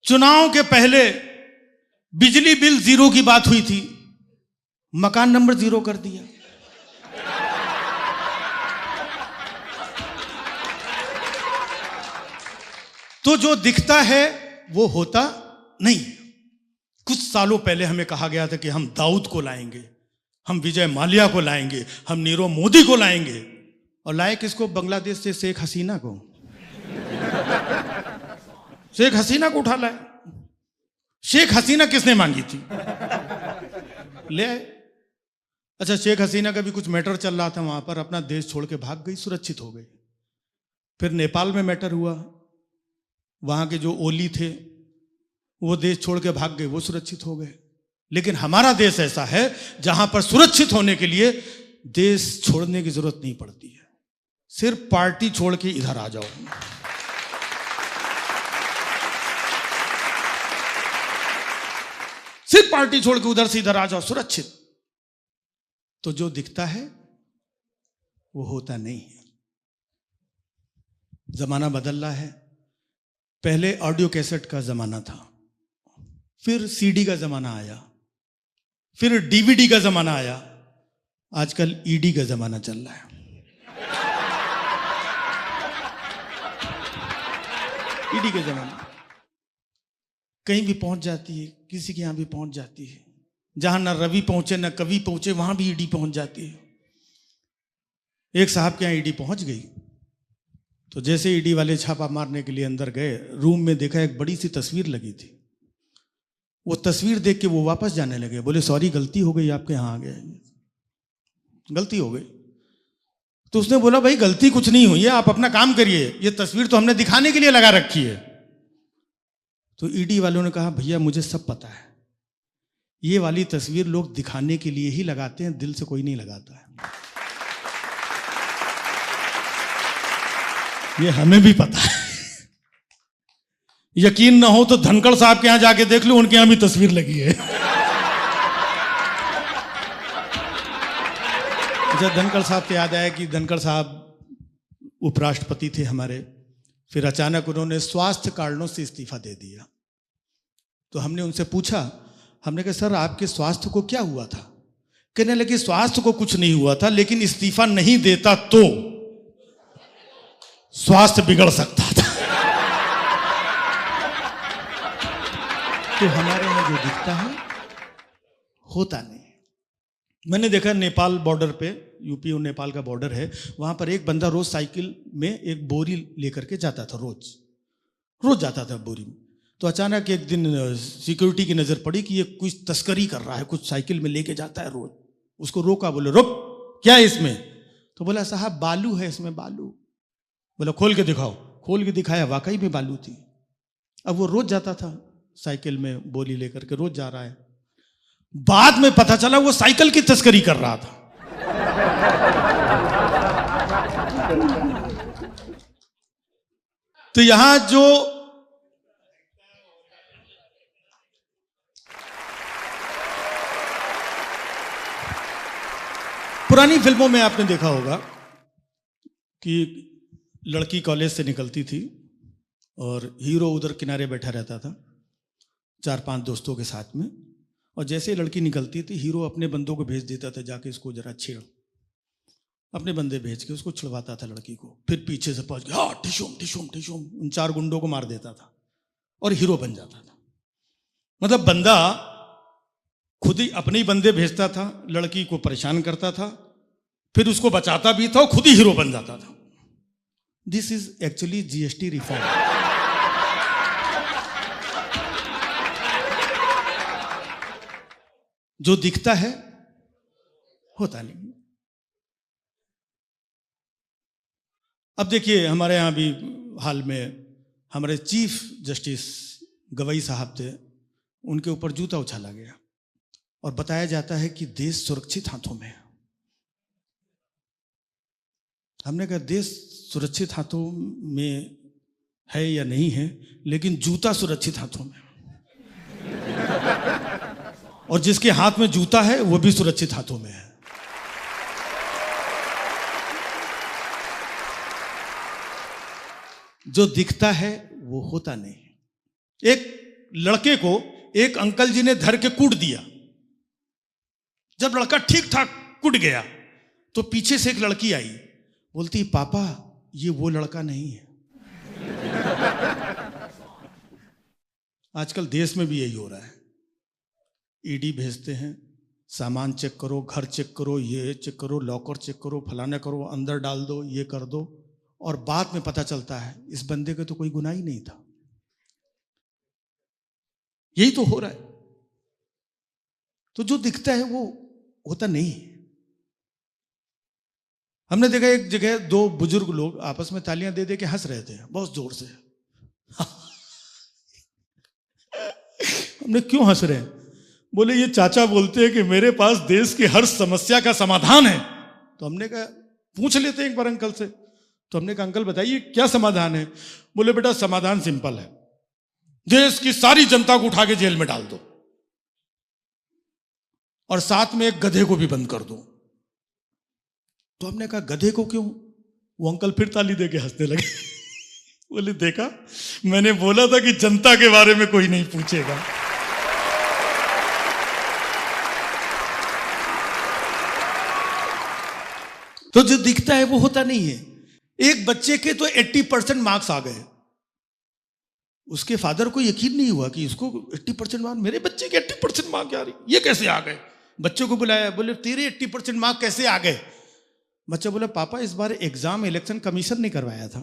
चुनाव के पहले बिजली बिल 0 की बात हुई थी, मकान नंबर 0 कर दिया। तो जो दिखता है वो होता नहीं। कुछ सालों पहले हमें कहा गया था कि हम दाऊद को लाएंगे, हम विजय माल्या को लाएंगे, हम नीरव मोदी को लाएंगे, और लाए किसको? बांग्लादेश से शेख हसीना को। शेख हसीना को उठा लाए। शेख हसीना किसने मांगी थी? ले आए। अच्छा, शेख हसीना का भी कुछ मैटर चल रहा था वहां पर, अपना देश छोड़ के भाग गई, सुरक्षित हो गई। फिर नेपाल में मैटर हुआ, वहां के जो ओली थे वो देश छोड़ के भाग गए, वो सुरक्षित हो गए। लेकिन हमारा देश ऐसा है जहां पर सुरक्षित होने के लिए देश छोड़ने की जरूरत नहीं पड़ती है, सिर्फ पार्टी छोड़ के इधर आ जाओ। सिर्फ पार्टी छोड़ के उधर से इधर आ जाओ, सुरक्षित। तो जो दिखता है वो होता नहीं है। जमाना बदल रहा है। पहले ऑडियो कैसेट का जमाना था, फिर सीडी का जमाना आया, फिर डीवीडी का जमाना आया, आजकल ईडी का जमाना चल रहा है। ईडी का जमाना कहीं भी पहुंच जाती है, किसी के यहां भी पहुंच जाती है। जहां न रवि पहुंचे न कवि पहुंचे, वहां भी ईडी पहुंच जाती है। एक साहब के यहां ईडी पहुंच गई, तो जैसे ईडी वाले छापा मारने के लिए अंदर गए, रूम में देखा एक बड़ी सी तस्वीर लगी थी। वो तस्वीर देख के वो वापस जाने लगे, बोले सॉरी गलती हो गई, आपके यहां आ गए, गलती हो गई। तो उसने बोला भाई गलती कुछ नहीं हुई है, आप अपना काम करिए, ये तस्वीर तो हमने दिखाने के लिए लगा रखी है। तो ईडी वालों ने कहा भैया मुझे सब पता है, ये वाली तस्वीर लोग दिखाने के लिए ही लगाते हैं, दिल से कोई नहीं लगाता है। ये हमें भी पता है। यकीन ना हो तो धनखड़ साहब के यहां जाके देख लो, उनके यहां भी तस्वीर लगी है। अच्छा, धनखड़ साहब से याद आया कि धनखड़ साहब उपराष्ट्रपति थे हमारे, फिर अचानक उन्होंने स्वास्थ्य कारणों से इस्तीफा दे दिया। तो हमने उनसे पूछा, हमने कहा सर आपके स्वास्थ्य को क्या हुआ था? कहने लगे स्वास्थ्य को कुछ नहीं हुआ था, लेकिन इस्तीफा नहीं देता तो स्वास्थ्य बिगड़ सकता था। तो हमारे यहां जो दिखता है होता नहीं। मैंने देखा नेपाल बॉर्डर पे, यूपी और नेपाल का बॉर्डर है, वहां पर एक बंदा रोज साइकिल में एक बोरी लेकर के जाता था, रोज जाता था बोरी में। तो अचानक एक दिन सिक्योरिटी की नजर पड़ी कि ये कुछ तस्करी कर रहा है, कुछ साइकिल में लेके जाता है रोज। उसको रोका, बोले रुक क्या है इसमें? तो बोला साहब बालू है इसमें, बालू। बोला खोल के दिखाओ। खोल के दिखाया, वाकई में बालू थी। अब वो रोज जाता था साइकिल में बोरी लेकर के, रोज जा रहा है। बाद में पता चला वो साइकिल की तस्करी कर रहा था। तो यहां जो पुरानी फिल्मों में आपने देखा होगा कि लड़की कॉलेज से निकलती थी और हीरो उधर किनारे बैठा रहता था 4-5 दोस्तों के साथ में, और जैसे ही लड़की निकलती थी हीरो अपने बंदों को भेज देता था, जाके इसको जरा छेड़। अपने बंदे भेज के उसको छुड़वाता था लड़की को, फिर पीछे से पहुंच गया, हाँ टिशुम टिशुम टिशुम, उन 4 गुंडों को मार देता था और हीरो बन जाता था। मतलब बंदा खुद ही अपने ही बंदे भेजता था, लड़की को परेशान करता था, फिर उसको बचाता भी था और खुद ही हीरो बन जाता था। This is actually GST reform. जो दिखता है होता नहीं। अब देखिए हमारे यहां भी हाल में हमारे चीफ जस्टिस गवई साहब थे, उनके ऊपर जूता उछाला गया और बताया जाता है कि देश सुरक्षित हाथों में है। हमने कहा देश सुरक्षित हाथों में है या नहीं है, लेकिन जूता सुरक्षित हाथों में, और जिसके हाथ में जूता है वो भी सुरक्षित हाथों में है। जो दिखता है वो होता नहीं। एक लड़के को एक अंकल जी ने धर के कूट दिया। जब लड़का ठीक ठाक कूट गया तो पीछे से एक लड़की आई, बोलती पापा ये वो लड़का नहीं है। आजकल देश में भी यही हो रहा है। ईडी भेजते हैं, सामान चेक करो, घर चेक करो, ये चेक करो, लॉकर चेक करो, फलाना करो, अंदर डाल दो, ये कर दो, और बाद में पता चलता है इस बंदे के तो कोई गुनाह ही नहीं था। यही तो हो रहा है। तो जो दिखता है वो होता नहीं है। हमने देखा एक जगह दो बुजुर्ग लोग आपस में तालियां दे दे के हंस रहे थे बहुत जोर से। हमने क्यों हंस रहे हैं? बोले ये चाचा बोलते हैं कि मेरे पास देश की हर समस्या का समाधान है। तो हमने कहा पूछ लेते हैं एक बार अंकल से। तो हमने कहा अंकल बताइए क्या समाधान है? बोले बेटा समाधान सिंपल है, देश की सारी जनता को उठा के जेल में डाल दो और साथ में एक गधे को भी बंद कर दो। तो हमने कहा गधे को क्यों? वो अंकल फिर ताली दे के हंसने लगे। बोले देखा मैंने बोला था कि जनता के बारे में कोई नहीं पूछेगा। तो जो दिखता है वो होता नहीं है। एक बच्चे के तो 80% मार्क्स आ गए, उसके फादर को यकीन नहीं हुआ कि इसको 80% मार्क्स, मेरे बच्चे के 80% मार्क्स आ रही, ये कैसे आ गए? बच्चों को बुलाया, बोले तेरे 80% मार्क्स कैसे आ गए? बच्चा बोला पापा इस बार एग्जाम इलेक्शन कमीशन ने करवाया था।